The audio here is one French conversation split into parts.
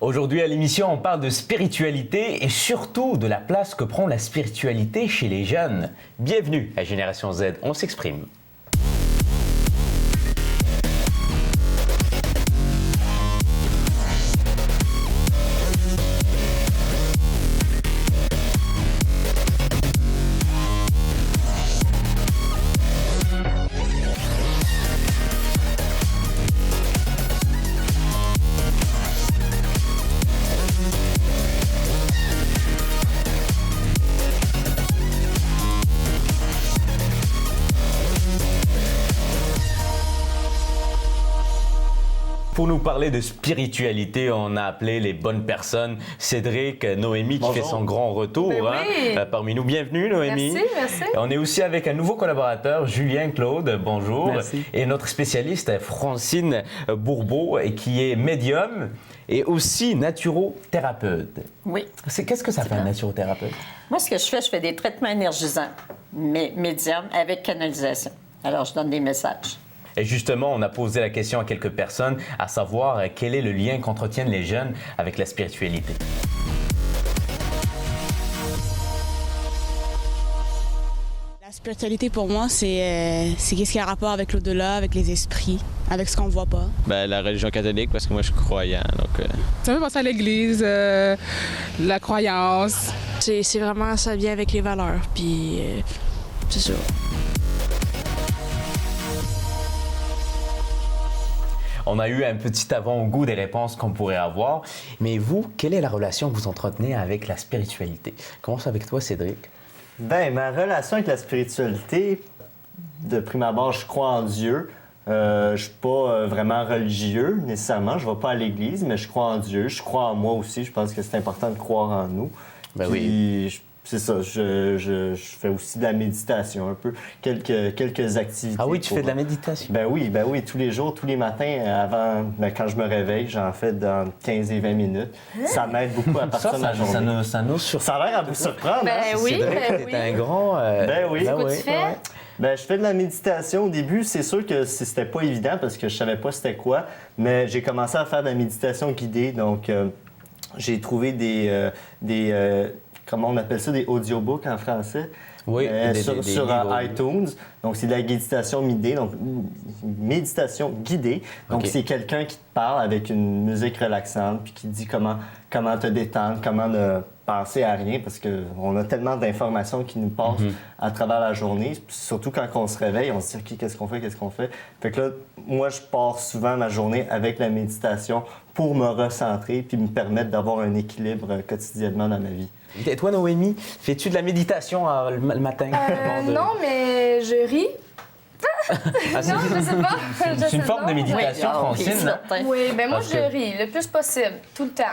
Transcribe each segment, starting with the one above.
Aujourd'hui à l'émission, on parle de spiritualité et surtout de la place que prend la spiritualité chez les jeunes. Bienvenue à Génération Z, on s'exprime. Pour nous parler de spiritualité, on a appelé les bonnes personnes. Cédric, Noémie qui fait son grand retour oui. Parmi nous. Bienvenue Noémie. Merci. On est aussi avec un nouveau collaborateur, Julien Claude, bonjour. Merci. Et notre spécialiste, Francine Bourbeau, qui est médium et aussi naturothérapeute. Oui. Qu'est-ce que ça fait un naturothérapeute? Moi, ce que je fais des traitements énergisants, mais médium, avec canalisation. Alors, je donne des messages. Et justement, on a posé la question à quelques personnes, à savoir quel est le lien qu'entretiennent les jeunes avec la spiritualité. La spiritualité, pour moi, c'est qu'est-ce qui a rapport avec l'au-delà, avec les esprits, avec ce qu'on ne voit pas. Ben, la religion catholique, parce que moi, je suis croyant, donc... Ça me fait penser à l'Église, la croyance. C'est vraiment, ça vient avec les valeurs, puis c'est ça. On a eu un petit avant-goût des réponses qu'on pourrait avoir. Mais vous, quelle est la relation que vous entretenez avec la spiritualité? Commence avec toi, Cédric. Ben, ma relation avec la spiritualité, de prime abord, je crois en Dieu. Je suis pas vraiment religieux, nécessairement. Je vais pas à l'église, mais je crois en Dieu. Je crois en moi aussi. Je pense que c'est important de croire en nous. Ben puis, oui. C'est ça. Je fais aussi de la méditation un peu. Quelques activités. Ah oui, tu fais de la méditation? Ben oui. Tous les jours, tous les matins, quand je me réveille, j'en fais dans 15 et 20 minutes. Ça m'aide beaucoup à partir de la journée. Ça nous surprend. Ça a l'air à vous surprendre. Ben hein? oui, Cédric, t'es un grand... Ben oui. Qu'est-ce que tu fais? Ben, je fais de la méditation. Au début, c'est sûr que c'était pas évident parce que je savais pas c'était quoi, mais j'ai commencé à faire de la méditation guidée. Donc, j'ai trouvé des comment on appelle ça, des audiobooks en français? Oui, sur livres. iTunes. Donc, c'est de la méditation guidée. Donc, méditation guidée. Donc, OK. c'est quelqu'un qui te parle avec une musique relaxante puis qui te dit comment te détendre, comment ne penser à rien parce qu'on a tellement d'informations qui nous passent à travers la journée. Puis surtout quand on se réveille, on se dit OK, qu'est-ce qu'on fait? Fait que là, moi, je pars souvent ma journée avec la méditation pour me recentrer puis me permettre d'avoir un équilibre quotidiennement dans ma vie. Et toi, Noémie, fais-tu de la méditation le matin? Non, mais je ris. Ah, Non, je sais pas. C'est une forme de méditation, Francine, non? Oui, ben moi, Parce je que- ris le plus possible, tout le temps.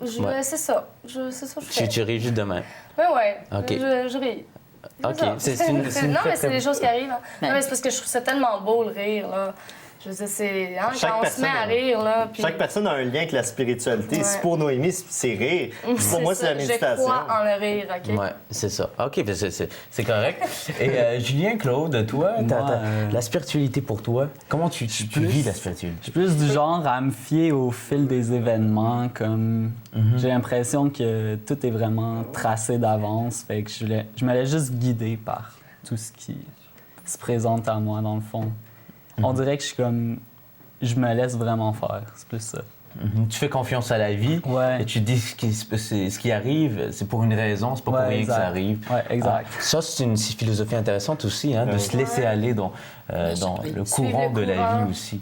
Ouais. C'est ça. C'est ça que je fais. Tu ris juste demain. Ouais. OK. Je ris. OK. ça. C'est une Non, très, mais très- c'est des choses qui arrivent. Hein. Ouais. Non, mais c'est parce que je trouve ça tellement beau, le rire, là. Je veux dire, c'est... Hein, Chaque quand on se met à rire, là, puis... Chaque personne a un lien avec la spiritualité. Ouais. Si pour Noémie, c'est rire. Puis pour moi, c'est la méditation. Je crois en le rire, OK? Oui, c'est ça. OK, ben c'est correct. Et Julien, Claude, toi, la spiritualité pour toi, comment tu vis la spiritualité? Je suis plus du genre à me fier au fil des événements, comme j'ai l'impression que tout est vraiment tracé d'avance, fait que je me laisse juste guider par tout ce qui se présente à moi, dans le fond. On dirait que je me laisse vraiment faire, c'est plus ça. Tu fais confiance à la vie Ouais. et tu dis ce qui arrive, c'est pour une raison, c'est pas pour Ouais, rien exact. que ça arrive. Ouais, exact. Ça, c'est une philosophie intéressante aussi, hein, de se laisser aller dans le courant de la vie aussi.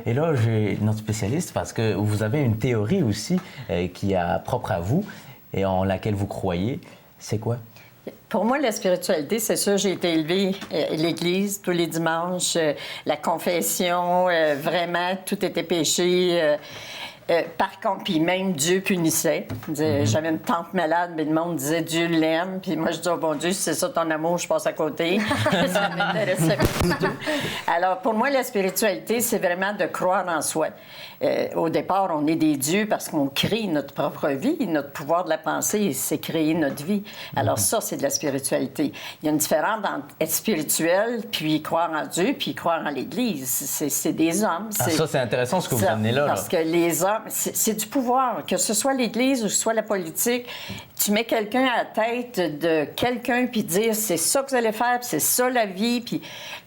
Et là, j'ai notre spécialiste parce que vous avez une théorie aussi qui est propre à vous et en laquelle vous croyez. C'est quoi? Pour moi, la spiritualité, c'est ça, j'ai été élevée à l'Église tous les dimanches, la confession, vraiment, tout était péché. Par contre, puis même Dieu punissait. J'avais une tante malade, mais le monde disait Dieu l'aime. Puis moi, je dis, oh bon Dieu, si c'est ça ton amour, je passe à côté. Ça m'intéressait pas du tout. Alors, pour moi, la spiritualité, c'est vraiment de croire en soi. Au départ, on est des dieux parce qu'on crée notre propre vie. Notre pouvoir de la pensée, c'est créer notre vie. Alors ça, c'est de la spiritualité. Il y a une différence entre être spirituel, puis croire en Dieu, puis croire en l'Église. C'est des hommes. Ah, ça, c'est intéressant ce que vous amenez là. Parce que les hommes, c'est du pouvoir, que ce soit l'Église ou que ce soit la politique. Tu mets quelqu'un à la tête de quelqu'un puis dire c'est ça que vous allez faire, puis c'est ça la vie, puis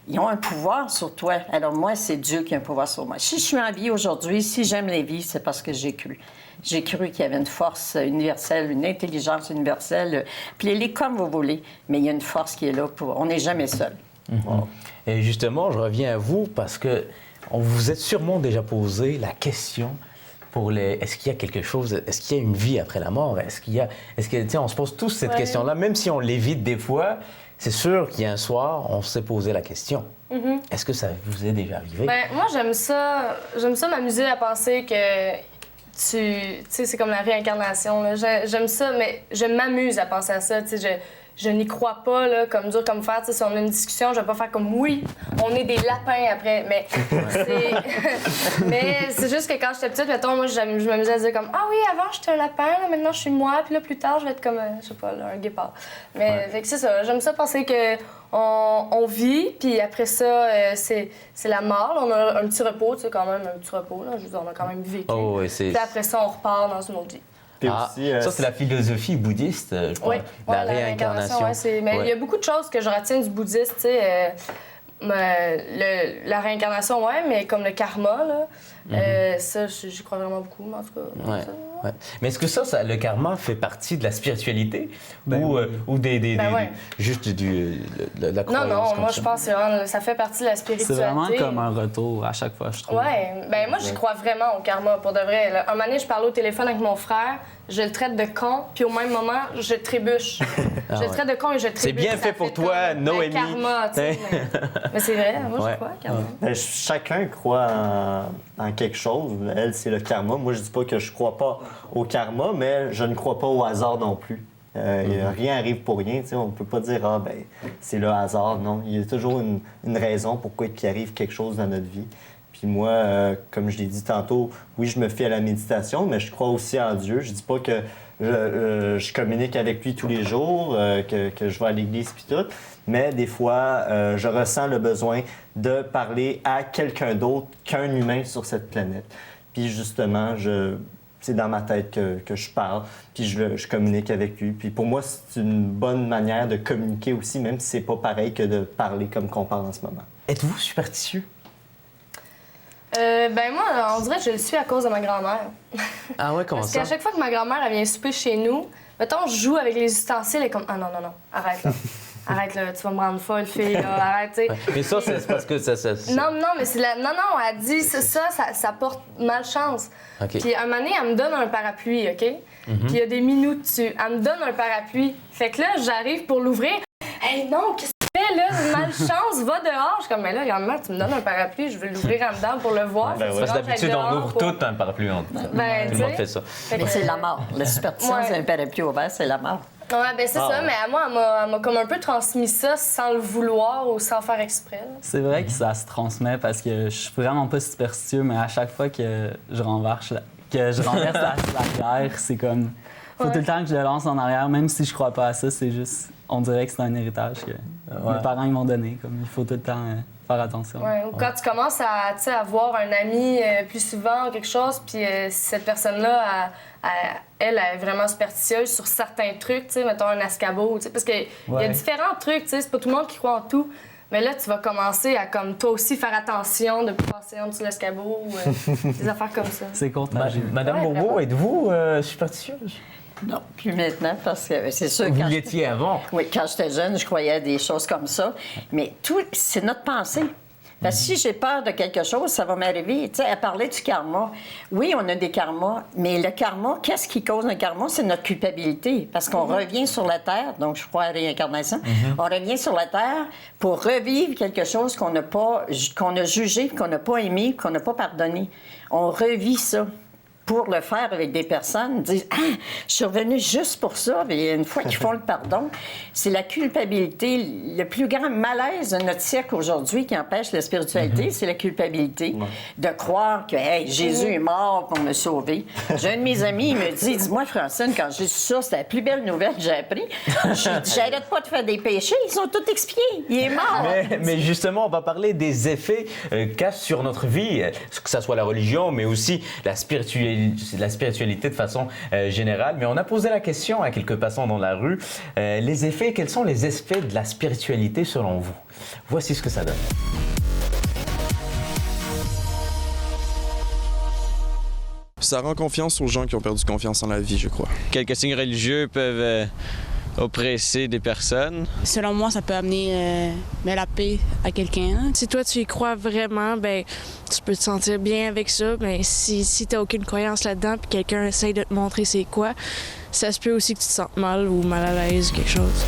ils ont un pouvoir sur toi. Alors moi, c'est Dieu qui a un pouvoir sur moi. Si je suis en vie aujourd'hui, si j'aime la vie, c'est parce que j'ai cru. J'ai cru qu'il y avait une force universelle, une intelligence universelle. Appelez-les comme vous voulez, mais il y a une force qui est là pour. On n'est jamais seul. Et justement, je reviens à vous parce que on vous êtes sûrement déjà posé la question pour est-ce qu'il y a quelque chose, est-ce qu'il y a une vie après la mort, est-ce que, tu sais, on se pose tous cette question-là, même si on l'évite des fois, c'est sûr qu'il y a un soir, on s'est posé la question. Est-ce que ça vous est déjà arrivé? Ben, moi, j'aime ça m'amuser à penser que tu sais, c'est comme la réincarnation, là. J'aime ça, mais je m'amuse à penser à ça, tu sais, je n'y crois pas, là, comme dur comme fer. Si on a une discussion, je vais pas faire comme oui, on est des lapins après. Mais c'est juste que quand j'étais petite, mettons, moi, je m'amusais à dire comme ah oui, avant j'étais un lapin, là, maintenant je suis moi, puis là plus tard je vais être comme, je sais pas, là, un guépard. Mais fait que c'est ça, j'aime ça penser que on vit, puis après ça, c'est la mort. Là, on a un petit repos, tu sais, quand même, un petit repos. Là, je veux dire, on a quand même vécu. Oh, oui, puis après ça, on repart dans une autre vie. Aussi, ça, c'est la philosophie bouddhiste, je crois. Oui, la réincarnation. Mais il y a beaucoup de choses que je retiens du bouddhisme, tu sais. La réincarnation, ouais, mais comme le karma, là, ça, j'y crois vraiment beaucoup, en tout cas. Ouais. Mais est-ce que ça, le karma fait partie de la spiritualité ou juste de la croyance? Non, moi, je pense que ça fait partie de la spiritualité. C'est vraiment comme un retour à chaque fois, je trouve. Ouais, ben moi, j'y crois vraiment au karma, pour de vrai. Là. Un moment donné, je parlais au téléphone avec mon frère, je le traite de con, puis au même moment, je trébuche. Je le traite de con et je trébuche. C'est bien fait pour toi, Noémie. Karma, tu sais. Mais c'est vrai, moi, je crois, karma. Ben, chacun croit en quelque chose. Elle, c'est le karma. Moi, je dis pas que je crois pas au karma, mais je ne crois pas au hasard non plus. Rien arrive pour rien. On ne peut pas dire ah ben c'est le hasard. Non, il y a toujours une raison pourquoi il arrive quelque chose dans notre vie. Puis moi, comme je l'ai dit tantôt, oui, je me fie à la méditation, mais je crois aussi en Dieu. Je dis pas que je communique avec lui tous les jours, que je vais à l'église puis tout, mais des fois, je ressens le besoin de parler à quelqu'un d'autre qu'un humain sur cette planète. Puis justement, c'est dans ma tête que je parle, puis je communique avec lui. Puis pour moi, c'est une bonne manière de communiquer aussi, même si c'est pas pareil que de parler comme qu'on parle en ce moment. Êtes-vous superstitieux? Ben moi, on dirait que je le suis à cause de ma grand-mère. Ah ouais, comment ça? Parce qu'à chaque fois que ma grand-mère elle vient souper chez nous, mettons, je joue avec les ustensiles, elle est comme « Ah non, arrête là. Arrête là, tu vas me rendre folle, fille, là, arrête, tu sais. » Mais ça, c'est parce que ça... Non, mais c'est la... Non, elle dit ça porte malchance. Okay. Puis un moment donné, elle me donne un parapluie, OK? Puis il y a des minous dessus. Elle me donne un parapluie. Fait que là, j'arrive pour l'ouvrir. « Hey, non, qu'est-ce que tu fais, là? Malchance, va dehors. » Je suis comme, mais là, regarde-moi, tu me donnes un parapluie, je veux l'ouvrir en dedans pour le voir. Ben ouais. Parce que d'habitude, on ouvre tout un parapluie. Tout le monde fait ça. Mais c'est la mort. La superstition, c'est un parapluie ouvert, c'est la mort. Ouais, ben c'est ça, mais moi, elle m'a comme un peu transmis ça sans le vouloir ou sans faire exprès. Là. C'est vrai que ça se transmet parce que je suis vraiment pas superstitieux, mais à chaque fois que je renverse la bière, c'est comme... Faut tout le temps que je le lance en arrière, même si je crois pas à ça, c'est juste... On dirait que c'est un héritage que mes parents ils m'ont donné. Comme il faut tout le temps faire attention. Ouais, ou quand tu commences à voir un ami plus souvent ou quelque chose, puis cette personne-là, elle est vraiment superstitieuse sur certains trucs, tu sais, mettons un escabeau, parce qu'il y a différents trucs, tu sais, c'est pas tout le monde qui croit en tout. Mais là, tu vas commencer à, comme toi aussi, faire attention de passer en dessous de l'escabeau ou des affaires comme ça. C'est contagieux. Madame Bourbeau, êtes-vous superstitieuse? Non, plus maintenant, parce que c'est sûr... Vous l'étiez avant? Oui, quand j'étais jeune, je croyais à des choses comme ça. Mais tout, c'est notre pensée. Parce que si j'ai peur de quelque chose, ça va m'arriver. Tu sais, à parler du karma, oui, on a des karmas, mais le karma, qu'est-ce qui cause le karma? C'est notre culpabilité. Parce qu'on revient sur la Terre, donc je crois à la réincarnation, on revient sur la Terre pour revivre quelque chose qu'on a jugé, qu'on n'a pas aimé, qu'on n'a pas pardonné. On revit ça. Pour le faire avec des personnes, disent « Ah, je suis revenue juste pour ça. » Et une fois qu'ils font le pardon, c'est la culpabilité. Le plus grand malaise de notre siècle aujourd'hui qui empêche la spiritualité, c'est la culpabilité. De croire que hey, Jésus est mort pour me sauver. J'ai un de mes amis, il me dit « Dis-moi, Francine, quand j'ai su ça, c'était la plus belle nouvelle que j'ai appris. J'arrête pas de faire des péchés, ils sont tous expiés. Il est mort. » Mais justement, on va parler des effets qu'a sur notre vie, que ce soit la religion, mais aussi la spiritualité la spiritualité de façon générale, mais on a posé la question à quelques passants dans la rue. Quels sont les effets de la spiritualité selon vous? Voici ce que ça donne. Ça rend confiance aux gens qui ont perdu confiance en la vie, je crois. Quelques signes religieux peuvent oppresser des personnes. Selon moi, ça peut amener la paix à quelqu'un. Si toi, tu y crois vraiment, ben tu peux te sentir bien avec ça. Ben, si tu n'as aucune croyance là-dedans puis quelqu'un essaie de te montrer c'est quoi, ça se peut aussi que tu te sentes mal ou mal à l'aise ou quelque chose.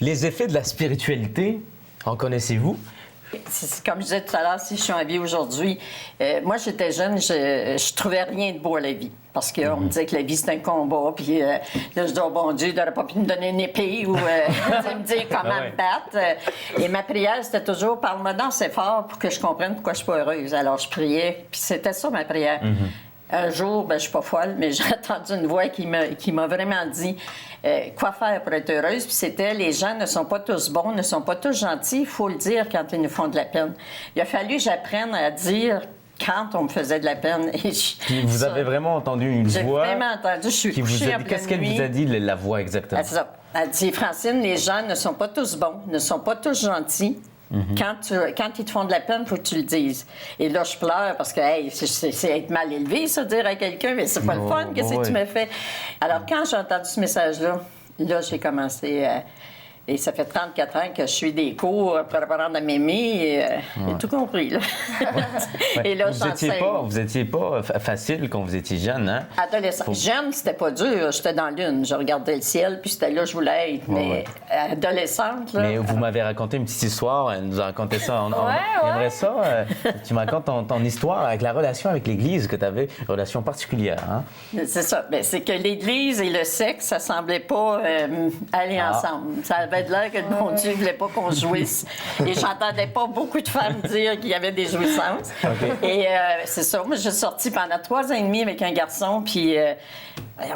Les effets de la spiritualité, en connaissez-vous? Comme je disais tout à l'heure, si je suis en vie aujourd'hui, moi, j'étais jeune, je trouvais rien de beau à la vie. Parce qu'on me disait que la vie, c'est un combat. Puis là, je dis, oh bon Dieu, il n'aurait pas pu me donner une épée ou me dire comment me battre. Et ma prière, c'était toujours, parle-moi assez fort pour que je comprenne pourquoi je suis pas heureuse. Alors, je priais, puis c'était ça, ma prière. Un jour, je suis pas folle, mais j'ai entendu une voix qui m'a vraiment dit quoi faire pour être heureuse. Puis c'était, les gens ne sont pas tous bons, ne sont pas tous gentils. Il faut le dire quand ils nous font de la peine. Il a fallu que j'apprenne à dire quand on me faisait de la peine. Puis vous avez vraiment entendu une voix? J'ai vraiment entendu. Je suis couchée en pleine nuit. Qu'est-ce qu'elle vous a dit, la voix, exactement? C'est ça. Elle dit, Francine, les gens ne sont pas tous bons, ne sont pas tous gentils. Quand ils te font de la peine, il faut que tu le dises. Et là, je pleure parce que hey, c'est être mal élevé, ça, dire à quelqu'un, mais c'est pas le fun, qu'est-ce que tu me fais? Alors, quand j'ai entendu ce message-là, j'ai commencé à... Et ça fait 34 ans que je suis des cours préparant à m'aimer. J'ai tout compris, là. Et là, vous étiez pas facile quand vous étiez jeune, hein? Adolescente. Jeune, c'était pas dur. J'étais dans l'une. Je regardais le ciel, puis c'était là que je voulais être. Mais adolescente, là... Mais vous m'avez raconté une petite histoire. Elle nous a raconté ça. J'aimerais ça. Tu me racontes ton histoire avec la relation avec l'Église, que tu avais une relation particulière, hein? C'est ça. Ben, c'est que l'Église et le sexe, ça semblait pas aller ensemble. Ça avait de l'air que le bon Dieu ne voulait pas qu'on jouisse. Et j'entendais pas beaucoup de femmes dire qu'il y avait des jouissances. Et c'est ça. Moi, j'ai sorti pendant 3 ans et demi avec un garçon, puis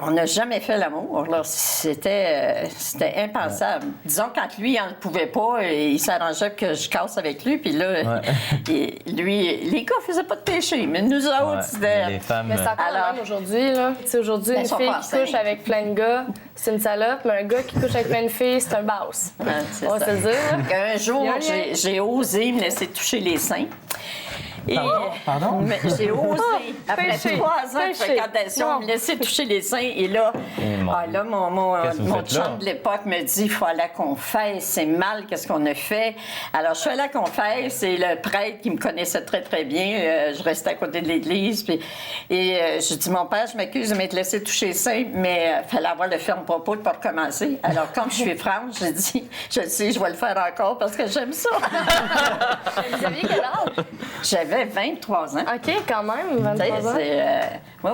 on n'a jamais fait l'amour. C'était impensable. Disons, quand lui, il ne pouvait pas, il s'arrangeait que je casse avec lui, puis là, lui, les gars faisaient pas de péché, mais nous autres, c'était... Les femmes... Mais c'est encore le même aujourd'hui, là. Tu sais, aujourd'hui, une fille qui couche avec plein de gars, c'est une salope, mais un gars qui couche avec plein de filles, c'est un boss. On va se le dire. Un jour, j'ai osé me laisser toucher les seins. Et Pardon? J'ai osé, après 3 ans de fréquentation, me laisser toucher les seins. Et là, mon chum de l'époque me dit, il faut aller à la confesse, c'est mal, qu'est-ce qu'on a fait? Alors, je suis allée à la confesse et le prêtre qui me connaissait très, très bien, je restais à côté de l'église. Je dis, mon père, je m'accuse de m'être laissé toucher les seins, mais il fallait avoir le ferme propos de ne pas recommencer. Alors, comme je suis franche, j'ai dit, je le sais, je vais le faire encore parce que j'aime ça. Vous aviez quel âge? J'avais 23 ans. OK, quand même, 23 ans.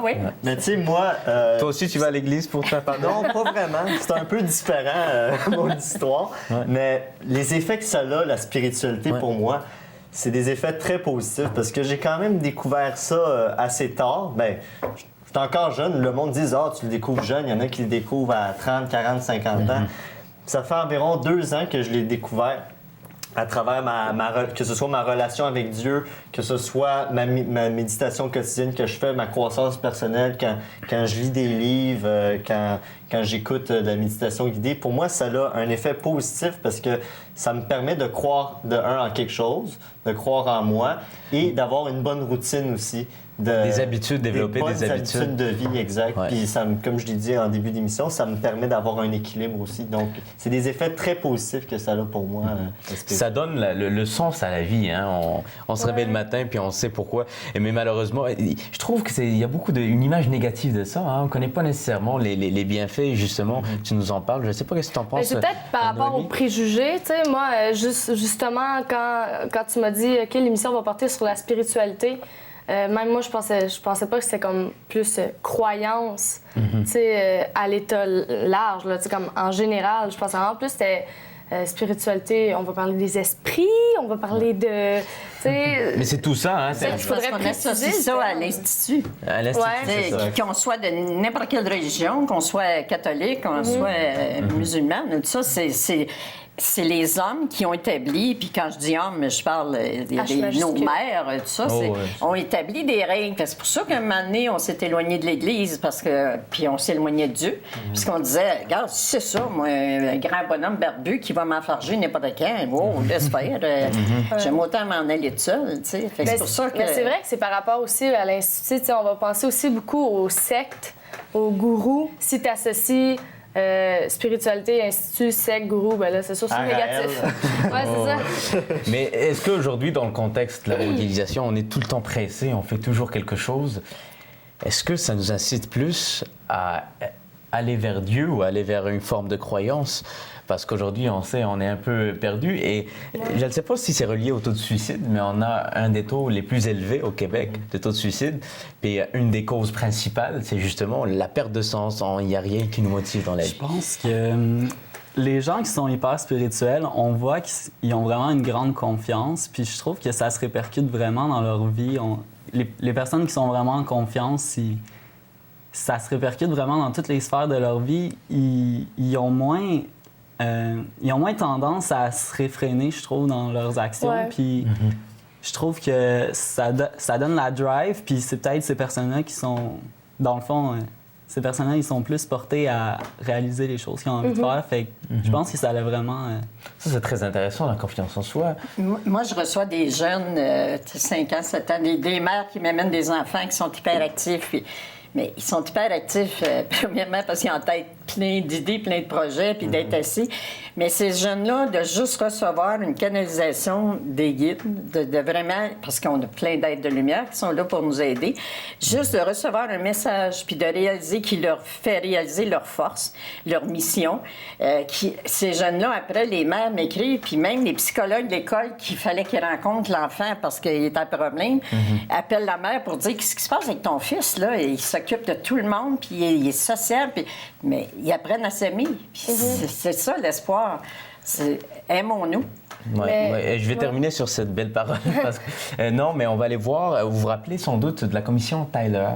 Oui. Mais tu sais, moi... Toi aussi, tu vas à l'église pour te faire pardon? Non, pas vraiment. C'est un peu différent, mon histoire. Mais les effets que ça a, la spiritualité, pour moi, c'est des effets très positifs parce que j'ai quand même découvert ça assez tard. Bien, j'étais encore jeune. Le monde dit, tu le découvres jeune. Il y en a qui le découvrent à 30, 40, 50 ans. Ça fait environ 2 ans que je l'ai découvert à travers que ce soit ma relation avec Dieu, que ce soit ma méditation quotidienne que je fais, ma croissance personnelle, quand je lis des livres, quand j'écoute de la méditation guidée. Pour moi, ça a un effet positif parce que ça me permet de croire, en quelque chose, de croire en moi et d'avoir une bonne routine aussi. Des habitudes, développer des habitudes de vie, exact. Puis, comme je l'ai dit en début d'émission, ça me permet d'avoir un équilibre aussi. Donc, c'est des effets très positifs que ça a pour moi. Ça donne le sens à la vie. Hein? On se réveille le matin, puis on sait pourquoi. Mais malheureusement, je trouve qu'il y a beaucoup une image négative de ça. Hein? On ne connaît pas nécessairement les bienfaits, justement. Tu nous en parles. Je ne sais pas ce que tu en penses. C'est peut-être par rapport aux préjugés. Tu sais, moi, justement, quand tu m'as dit que l'émission va porter sur la spiritualité, même moi, je pensais pas que c'était comme plus croyance, tu sais, à l'état large, là, tu sais, comme en général. Je pensais vraiment plus c'était spiritualité, on va parler des esprits, on va parler de, tu sais... Mais c'est tout ça, hein? Il faudrait préciser ça à l'Institut. À l'Institut, c'est ça. Qu'on soit de n'importe quelle religion, qu'on soit catholique, qu'on soit musulman, tout ça, c'est... c'est les hommes qui ont établi, puis quand je dis hommes, je parle nos mères, tout ça, ont établi des règles. C'est pour ça qu'à un moment donné, on s'est éloigné de l'Église, puis on s'est éloigné de Dieu, parce qu'on disait, regarde, si c'est ça, moi, un grand bonhomme barbu qui va m'enfarger n'importe quand, wow, laisse faire, j'aime autant m'en aller tout seul, tu sais. C'est pour ça que... Mais c'est vrai que c'est par rapport aussi à l'Institut, tu sais, on va penser aussi beaucoup aux sectes, aux gourous. Si tu associes spiritualité, institut, secte, gourou, ben là, c'est sûr, c'est négatif. Ouais, c'est ça. Mais est-ce qu'aujourd'hui, dans le contexte de la mondialisation, on est tout le temps pressé, on fait toujours quelque chose? Est-ce que ça nous incite plus à aller vers Dieu ou aller vers une forme de croyance? Parce qu'aujourd'hui, on sait, on est un peu perdu. Et je ne sais pas si c'est relié au taux de suicide, mais on a un des taux les plus élevés au Québec de taux de suicide. Puis une des causes principales, c'est justement la perte de sens. Il n'y a rien qui nous motive dans la vie. Je pense que les gens qui sont hyper spirituels, on voit qu'ils ont vraiment une grande confiance. Puis je trouve que ça se répercute vraiment dans leur vie. Les personnes qui sont vraiment en confiance, ça se répercute vraiment dans toutes les sphères de leur vie. Ils ont moins tendance à se réfréner, je trouve, dans leurs actions. Ouais. Puis je trouve que ça donne la drive. Puis c'est peut-être ces personnes-là qui sont, dans le fond, ces personnes-là, ils sont plus portés à réaliser les choses qu'ils ont envie de faire. Fait que je pense que ça a vraiment... Ça, c'est très intéressant, la confiance en soi. Moi, je reçois des jeunes, 5 ans, 7 ans, des mères qui m'amènent des enfants qui sont hyperactifs. Mais ils sont hyper actifs, premièrement, parce qu'ils ont en tête plein d'idées, plein de projets, puis d'être assis. Mais ces jeunes-là, de juste recevoir une canalisation des guides, de vraiment, parce qu'on a plein d'êtres de lumière qui sont là pour nous aider, juste de recevoir un message, puis de réaliser qu'il leur fait réaliser leur force, leur mission. Ces jeunes-là, après, les mères m'écrivent, puis même les psychologues de l'école qu'il fallait qu'ils rencontrent l'enfant parce qu'il est à problème, appellent la mère pour dire qu'est-ce qui se passe avec ton fils, là. Il s'occupe de tout le monde, puis il est social, mais ils apprennent à s'aimer. C'est ça l'espoir. Aimons-nous. Je vais terminer sur cette belle parole. Parce que, non, mais on va aller voir. Vous vous rappelez sans doute de la commission Tyler?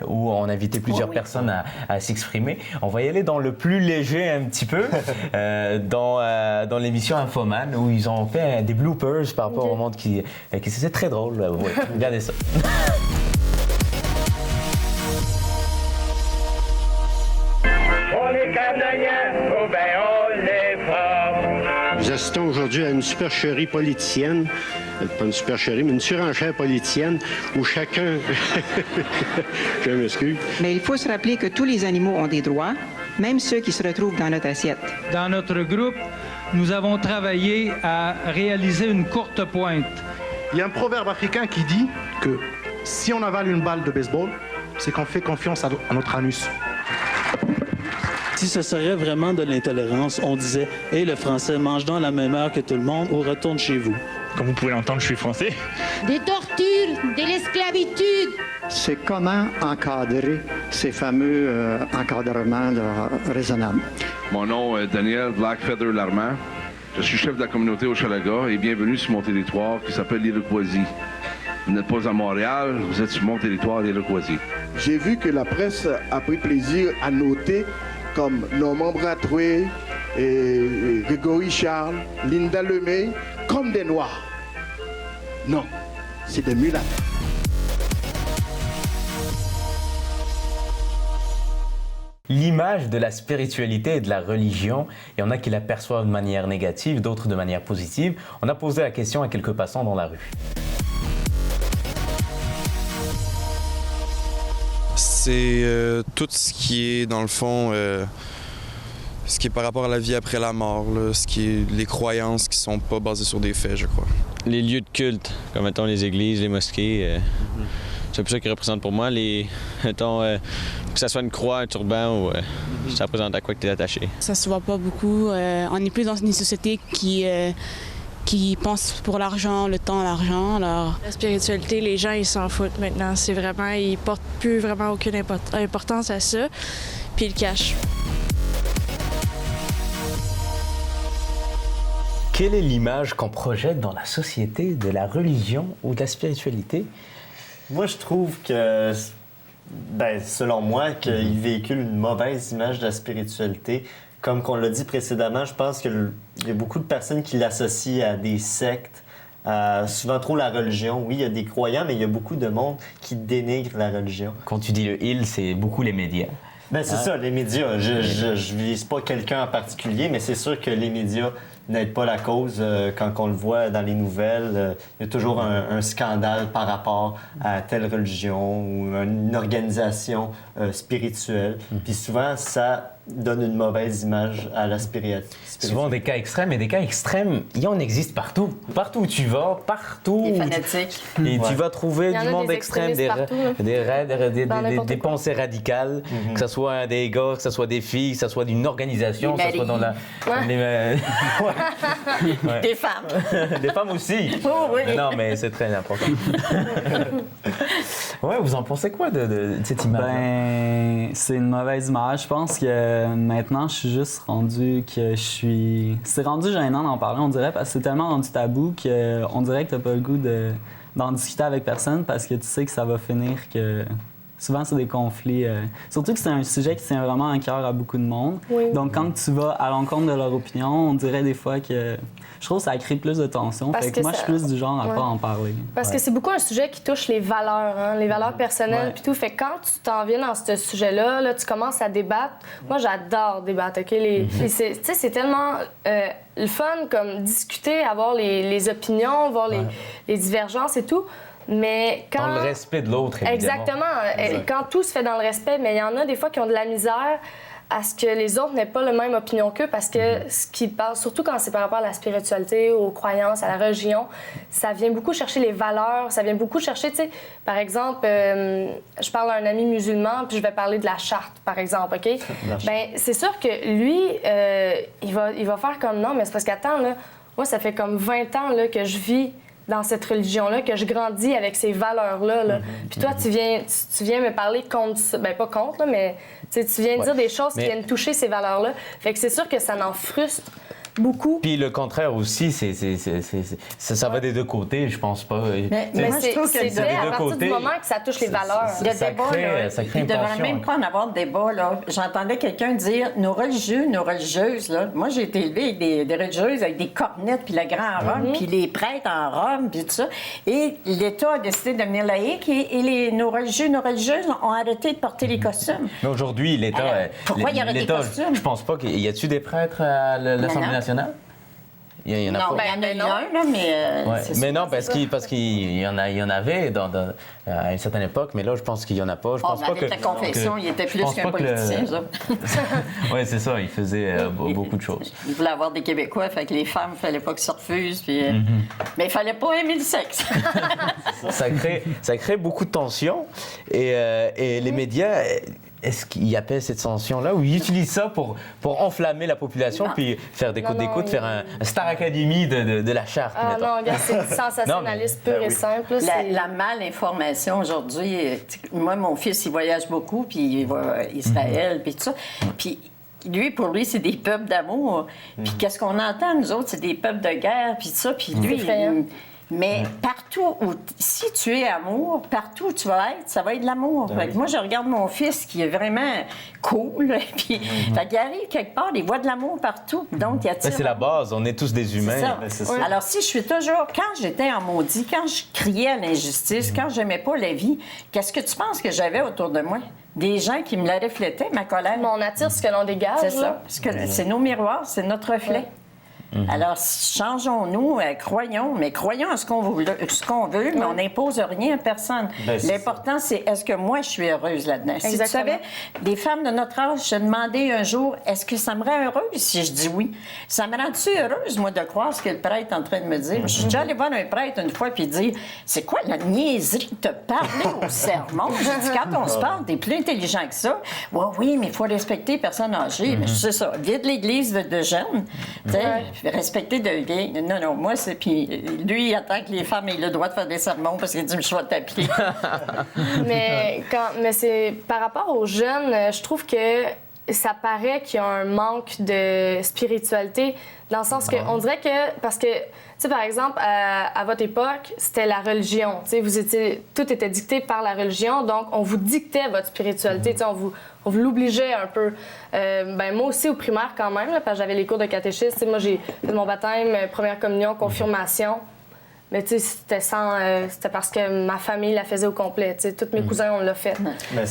Où on invitait plusieurs personnes à s'exprimer. On va y aller dans le plus léger un petit peu, dans l'émission Infoman, où ils ont fait des bloopers par rapport au monde qui c'était très drôle. Regardez ça. Nous assistons aujourd'hui à une supercherie politicienne, pas une supercherie, mais une surenchère politicienne où chacun... Je m'excuse. Mais il faut se rappeler que tous les animaux ont des droits, même ceux qui se retrouvent dans notre assiette. Dans notre groupe, nous avons travaillé à réaliser une courte pointe. Il y a un proverbe africain qui dit que si on avale une balle de baseball, c'est qu'on fait confiance à notre anus. Si ce serait vraiment de l'intolérance, on disait « Hey, le français, mange dans la même heure que tout le monde ou retourne chez vous ». Comme vous pouvez l'entendre, je suis français. Des tortures, de l'esclavitude. C'est comment encadrer ces fameux encadrements là, raisonnables. Mon nom est Daniel Blackfeather Larmand. Je suis chef de la communauté Hochelaga et bienvenue sur mon territoire qui s'appelle l'Iroquoisie. Vous n'êtes pas à Montréal, vous êtes sur mon territoire, l'Iroquoisie. J'ai vu que la presse a pris plaisir à noter comme Normand Brathwaite et Grégory Charles, Linda Lemay, comme des Noirs. Non, c'est des mulâtres. L'image de la spiritualité et de la religion, il y en a qui l'aperçoivent de manière négative, d'autres de manière positive. On a posé la question à quelques passants dans la rue. C'est tout ce qui est, dans le fond, ce qui est par rapport à la vie après la mort, là, ce qui est les croyances qui sont pas basées sur des faits, je crois. Les lieux de culte, comme mettons les églises, les mosquées, c'est ça qui représente pour moi. Mettons, que ça soit une croix, un turban, ou ça représente à quoi que tu es attaché. Ça se voit pas beaucoup. On est plus dans une société qui pense pour l'argent, le temps, l'argent. Alors... La spiritualité, les gens, ils s'en foutent maintenant. C'est vraiment, ils portent plus vraiment aucune importance à ça, puis ils le cachent. Quelle est l'image qu'on projette dans la société de la religion ou de la spiritualité? Moi, je trouve que, selon moi, qu'il véhicule une mauvaise image de la spiritualité. Comme qu'on l'a dit précédemment, je pense qu'il il y a beaucoup de personnes qui l'associent à des sectes, souvent trop la religion. Oui, il y a des croyants, mais il y a beaucoup de monde qui dénigre la religion. Quand tu dis le « il », c'est beaucoup les médias. Ben c'est ça, les médias. Je vise pas quelqu'un en particulier, mais c'est sûr que les médias n'aident pas la cause. Quand on le voit dans les nouvelles, il y a toujours un scandale par rapport à telle religion ou une organisation spirituelle. Puis souvent, ça donne une mauvaise image à la spiritualité. Souvent des cas extrêmes, et des cas extrêmes, il en existe partout. Partout où tu vas, partout. Des fanatiques. Et tu vas trouver du monde extrême, des pensées radicales, que ce soit des gars, que ce soit des filles, que ce soit d'une organisation, que ce soit dans la... Des femmes. Des femmes aussi. Oh, oui. Non, mais c'est très important. Ouais, vous en pensez quoi de cette image? Ben, c'est une mauvaise image. Je pense que maintenant, je suis juste rendu que je suis... C'est rendu gênant d'en parler, on dirait, parce que c'est tellement rendu tabou qu'on dirait que t'as pas le goût d'en discuter avec personne parce que tu sais que ça va finir que... Souvent, c'est des conflits. Surtout que c'est un sujet qui tient vraiment à cœur à beaucoup de monde. Oui. Donc, quand tu vas à l'encontre de leur opinion, on dirait des fois que... Je trouve que ça crée plus de tension. Fait que moi, je suis plus du genre à pas en parler. Parce que c'est beaucoup un sujet qui touche les valeurs, hein, les valeurs personnelles puis tout. Fait que quand tu t'en viens dans ce sujet-là, là, tu commences à débattre. Moi, j'adore débattre, OK? C'est tellement le fun, comme discuter, avoir les opinions, voir les divergences et tout. Mais quand... Dans le respect de l'autre, évidemment. Exactement. Quand tout se fait dans le respect, mais il y en a des fois qui ont de la misère à ce que les autres n'aient pas la même opinion qu'eux parce que ce qu'ils parlent, surtout quand c'est par rapport à la spiritualité, aux croyances, à la religion, ça vient beaucoup chercher les valeurs, ça vient beaucoup chercher, tu sais, par exemple, je parle à un ami musulman puis je vais parler de la charte, par exemple, OK? Bien, c'est sûr que lui, il va faire comme non, mais c'est parce qu'attends, là, moi, ça fait comme 20 ans là, que je vis dans cette religion-là, que je grandis avec ces valeurs-là. Là. Puis toi, tu viens me parler contre ça. Bien, pas contre, là, mais tu viens dire des choses qui viennent toucher ces valeurs-là. Fait que c'est sûr que ça m'en frustre beaucoup. Puis le contraire aussi, ça va des deux côtés, je pense pas. Mais moi, je trouve que c'est vrai, à partir du moment que ça touche les valeurs. Il y a débat, là. Il ne devrait même pas en avoir de débat, là. J'entendais quelqu'un dire, nos religieux, nos religieuses, là. Moi, j'ai été élevée avec des religieuses avec des cornettes, puis le grand robe, puis les prêtres en robe, puis tout ça. Et l'État a décidé de devenir laïque et nos religieux, nos religieuses ont arrêté de porter les costumes. Mais aujourd'hui, l'État... Pourquoi il y aurait des costumes? Je pense pas qu'il y a-tu des prêtres à l'Assemblée nationale? Il y en a non, pas. Il y en a un, là, mais... mais non, parce qu'il y en avait à une certaine époque, mais là, je pense qu'il y en a pas. Je pense pas avec la confession, il était plus qu'un politicien, ça. Oui, c'est ça, il faisait beaucoup de choses. Il voulait avoir des Québécois, fait que les femmes, il fallait pas qu'ils se refusent, puis... Mais il fallait pas aimer le sexe. ça crée beaucoup de tensions, et les médias... Est-ce qu'ils appellent cette tension-là ou ils utilisent ça pour enflammer la population puis faire des coups d'écoute, faire un Star Academy de la charte? Ah non, regarde, c'est sensationnaliste pur et simple. La malinformation aujourd'hui, moi, mon fils, il voyage beaucoup, puis il va à Israël, puis tout ça. Puis pour lui, c'est des peuples d'amour. Puis qu'est-ce qu'on entend, nous autres, c'est des peuples de guerre, puis tout ça. Puis lui, mais partout où, si tu es amour, partout où tu vas être, ça va être de l'amour. Moi, je regarde mon fils qui est vraiment cool, puis il arrive quelque part, il voit de l'amour partout. Donc, il attire. C'est la base, on est tous des humains. C'est ça. Alors, si je suis toujours, quand j'étais en maudit, quand je criais à l'injustice, quand j'aimais pas la vie, qu'est-ce que tu penses que j'avais autour de moi? Des gens qui me la reflétaient, ma colère. Mais on attire ce que l'on dégage. C'est ça. Parce que c'est nos miroirs, c'est notre reflet. Alors, changeons-nous, croyons à ce qu'on veut, mais on n'impose rien à personne. L'important, c'est est-ce que moi, je suis heureuse là-dedans? Si tu savais, des femmes de notre âge, je demandais un jour, est-ce que ça me rend heureuse si je dis oui? Ça me rend-tu heureuse, moi, de croire ce que le prêtre est en train de me dire? Je suis déjà allée voir un prêtre une fois puis dire, c'est quoi la niaiserie de te parler au sermon? J'ai dit, quand on se parle, t'es plus intelligent que ça. Oui, mais il faut respecter les personnes âgées. Mais c'est ça, vide l'église de jeunes. Respecter de vieilles. Non, moi, c'est... Puis lui, il attend que les femmes aient le droit de faire des sermons parce qu'il dit, je vais t'appeler. mais c'est par rapport aux jeunes, je trouve que ça paraît qu'il y a un manque de spiritualité, dans le sens qu'on dirait que, parce que, tu sais, par exemple, à votre époque, c'était la religion, tu sais, tout était dicté par la religion, donc on vous dictait votre spiritualité, tu sais, on vous l'obligeait un peu. Moi aussi, au primaire, quand même, là, parce que j'avais les cours de catéchisme, tu sais, moi, j'ai fait mon baptême, première communion, confirmation. Mais tu sais, c'était parce que ma famille la faisait au complet. Tu sais, tous mes cousins, on l'a fait.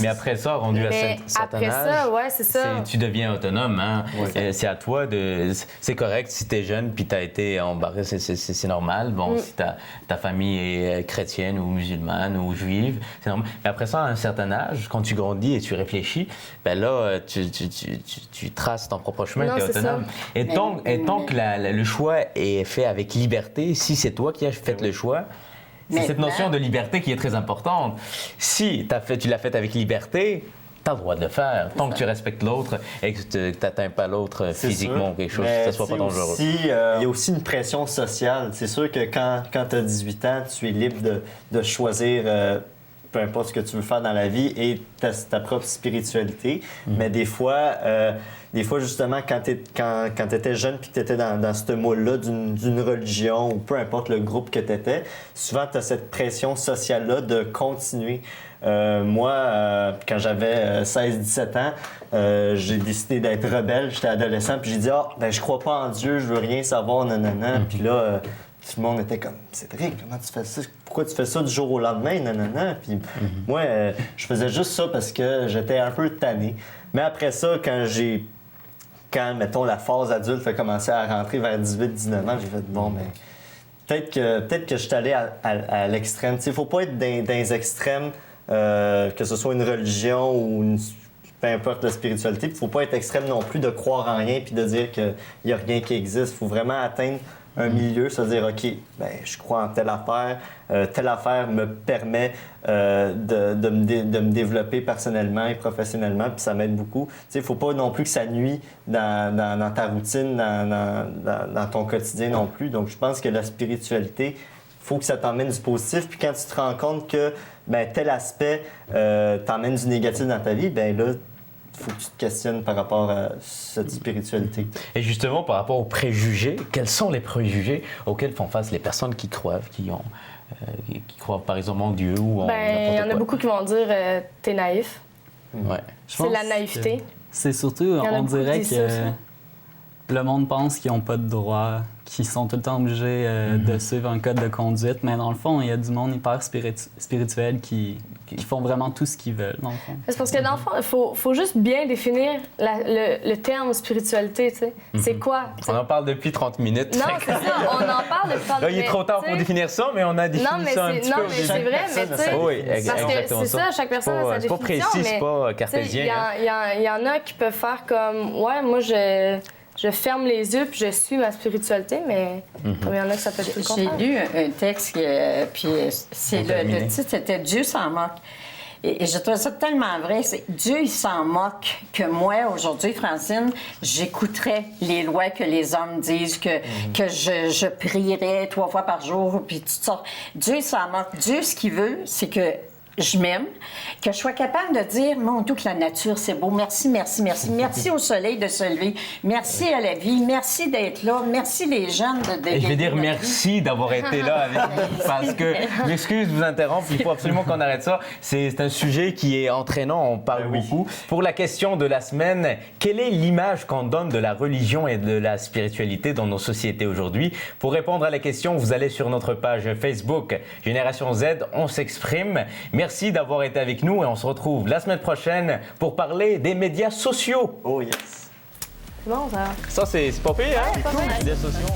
Mais après ça, rendu à certain âge, ça, ouais, c'est ça. Tu deviens autonome. Hein? Ouais. C'est à toi de... C'est correct si t'es jeune puis t'as été embarqué, c'est normal. Bon, si ta famille est chrétienne ou musulmane ou juive, c'est normal. Mais après ça, à un certain âge, quand tu grandis et tu réfléchis, ben là, tu traces ton propre chemin, t'es autonome. Ça. Et tant que le choix est fait avec liberté, si c'est toi qui as fait le choix, c'est cette notion de liberté qui est très importante. Si tu l'as fait avec liberté, tu as le droit de le faire, tant que tu respectes l'autre et que tu n'atteins pas l'autre physiquement ou quelque chose, que ce soit pas dangereux. Il y a aussi une pression sociale. C'est sûr que quand tu as 18 ans, tu es libre de choisir peu importe ce que tu veux faire dans la vie et ta propre spiritualité. Mais des fois, justement, quand tu étais jeune puis que tu étais dans ce moule-là d'une religion ou peu importe le groupe que tu étais, souvent tu as cette pression sociale-là de continuer. Moi, quand j'avais 16-17 ans, j'ai décidé d'être rebelle. J'étais adolescent puis j'ai dit « je crois pas en Dieu, je veux rien savoir, nanana. » Puis là... tout le monde était comme « Cédric, comment tu fais ça? Pourquoi tu fais ça du jour au lendemain? » Nanana. Puis moi, je faisais juste ça parce que j'étais un peu tanné. Mais après ça, quand mettons, la phase adulte a commencé à rentrer vers 18-19 ans, j'ai fait « Bon, ben peut-être que je suis allé à l'extrême. » Il ne faut pas être dans les extrêmes, que ce soit une religion ou peu importe la spiritualité. Il ne faut pas être extrême non plus de croire en rien puis de dire qu'il n'y a rien qui existe. Il faut vraiment atteindre un milieu, se dire, OK, je crois en telle affaire me permet de me développer personnellement et professionnellement, puis ça m'aide beaucoup. Il ne faut pas non plus que ça nuit dans ta routine, dans ton quotidien non plus. Donc, je pense que la spiritualité, il faut que ça t'emmène du positif, puis quand tu te rends compte que tel aspect t'emmène du négatif dans ta vie, ben là, il faut que tu te questionnes par rapport à cette spiritualité. Et justement, par rapport aux préjugés, quels sont les préjugés auxquels font face les personnes qui croient, qui croient par exemple en Dieu ou en n'importe quoi? Il y en a beaucoup qui vont dire t'es naïf. Ouais. C'est la naïveté. C'est surtout, on dirait que le monde pense qu'ils n'ont pas de droit, qu'ils sont tout le temps obligés de suivre un code de conduite, mais dans le fond, il y a du monde hyper spirituel qui font vraiment tout ce qu'ils veulent, dans le fond. C'est parce que, dans le fond, il faut juste bien définir le terme spiritualité, tu sais. C'est quoi? On en parle depuis 30 minutes. Non, c'est ça, on en parle depuis 30 minutes. Là, il est trop tard pour définir ça, mais on a défini ça un petit peu. Non, mais c'est vrai, mais tu sais, oui, parce que c'est ça, chaque personne a sa définition. C'est pas précis, c'est pas cartésien. Il y en a qui peuvent faire comme, ouais, moi, je ferme les yeux puis je suis ma spiritualité, mais comme il y en a que ça peut être tout le contraire. J'ai lu un texte, puis le titre, c'était « Dieu s'en moque ». Et je trouve ça tellement vrai. Dieu, il s'en moque que moi, aujourd'hui, Francine, j'écouterais les lois que les hommes disent, que je prierais 3 fois par jour, puis tout ça. Dieu, il s'en moque. Dieu, ce qu'il veut, c'est que je m'aime, que je sois capable de dire, mon Dieu, que la nature, c'est beau. Merci, merci, merci. Merci au soleil de se lever. Merci à la vie. Merci d'être là. Merci les jeunes Et je vais dire merci d'avoir été là avec nous parce que, m'excuse de vous interrompre, il faut absolument qu'on arrête ça. C'est un sujet qui est entraînant, on parle beaucoup. Pour la question de la semaine, quelle est l'image qu'on donne de la religion et de la spiritualité dans nos sociétés aujourd'hui? Pour répondre à la question, vous allez sur notre page Facebook Génération Z, on s'exprime. Merci d'avoir été avec nous et on se retrouve la semaine prochaine pour parler des médias sociaux. Oh yes. C'est bon, ça. Ça, c'est pas pire, hein? Ouais, les médias sociaux.